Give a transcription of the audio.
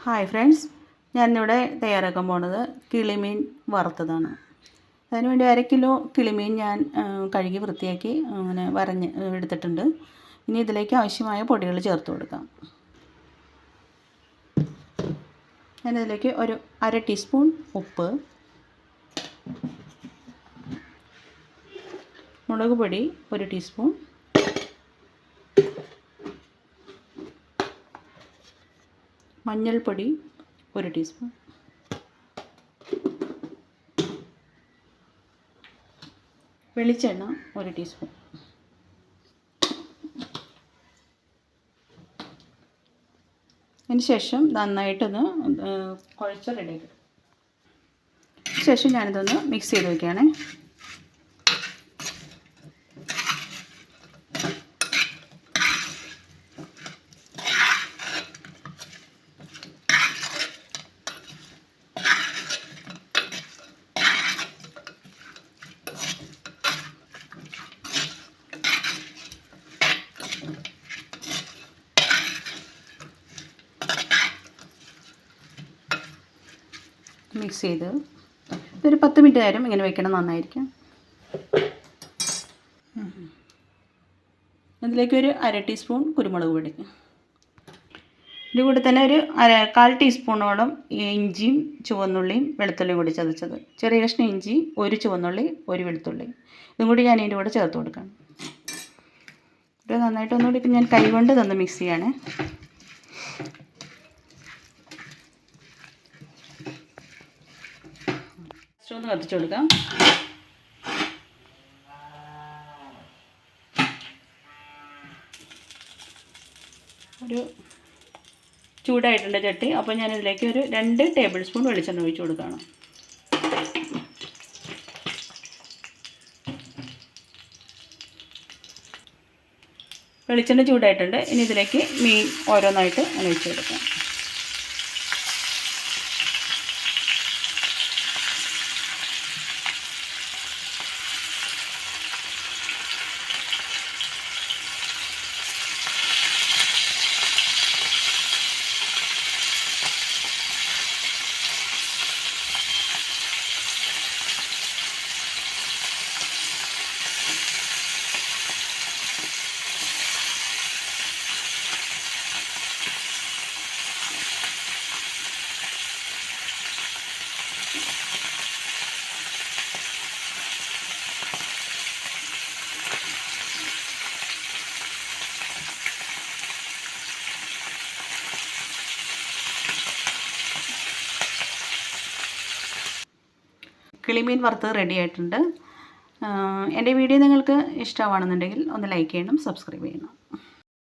Hi friends, ഞാനിവിടെ തയ്യാറാക്കാൻ പോണത് കിളിമീൻ വറുത്തതാണ്. അതിനുവേണ്ടി 1 കിലോ കിളിമീൻ ഞാൻ കഴുകി വൃത്തിയാക്കി അങ്ങനെ വരഞ്ഞ് എടുത്തിട്ടുണ്ട്. ഇനി ഇതിലേക്ക് ആവശ്യമായ പൊടികൾ ചേർത്ത് കൊടുക്കാം. ഞാനിതിലേക്ക് ഒരു 1/2 ടീസ്പൂൺ ഉപ്പ്, മുളക് പൊടി 1 ടീസ്പൂൺ, മഞ്ഞൾപ്പൊടി 1 ടീസ്പൂൺ, വെളിച്ചെണ്ണ 1 ടീസ്പൂൺ. അതിന് ശേഷം നന്നായിട്ടൊന്ന് കുഴച്ച് റെഡിയാക്കി. ശേഷം ഞാനിതൊന്ന് മിക്സ് ചെയ്ത് വയ്ക്കുകയാണേ. മിക്സ് ചെയ്ത് ഒരു 10 മിനിറ്റ് നേരം ഇങ്ങനെ വെക്കണം, നന്നായിരിക്കും. അതിലേക്ക് ഒരു 1/2 ടീസ്പൂൺ കുരുമുളക് പൊടി, ഇതിൻ്റെ കൂടെ തന്നെ ഒരു 1/4 ടീസ്പൂണോളം ഇഞ്ചിയും ചുവന്നുള്ളിയും വെളുത്തുള്ളിയും കൂടി ചതച്ചത്, ചെറിയ കഷ്ണം ഇഞ്ചി, 1 ചുവന്നുള്ളി, 1 വെളുത്തുള്ളി, ഇതും കൂടി ഞാൻ ഇതിൻ്റെ കൂടെ ചേർത്ത് കൊടുക്കണം. ഇത് നന്നായിട്ട് ഒന്നുകൂടി ഞാൻ കൈകൊണ്ട് തന്നെ മിക്സ് ചെയ്യണേ. ഒന്ന് കത്തിച്ചു കൊടുക്കാം. ഒരു ചൂടായിട്ടുണ്ട് ചട്ടി. അപ്പോൾ ഞാനിതിലേക്ക് ഒരു 2 ടേബിൾ സ്പൂൺ വെളിച്ചെണ്ണ ഒഴിച്ച് കൊടുക്കുകയാണ്. വെളിച്ചെണ്ണ ചൂടായിട്ടുണ്ട്. ഇനി ഇതിലേക്ക് മീൻ ഓരോന്നായിട്ട് ഒഴിച്ച് കൊടുക്കാം. കിളിമീൻ വറുത്തത് റെഡി ആയിട്ടുണ്ട്. എൻ്റെ വീഡിയോ നിങ്ങൾക്ക് ഇഷ്ടമാണെന്നുണ്ടെങ്കിൽ ഒന്ന് ലൈക്ക് ചെയ്യണം, സബ്സ്ക്രൈബ് ചെയ്യണം.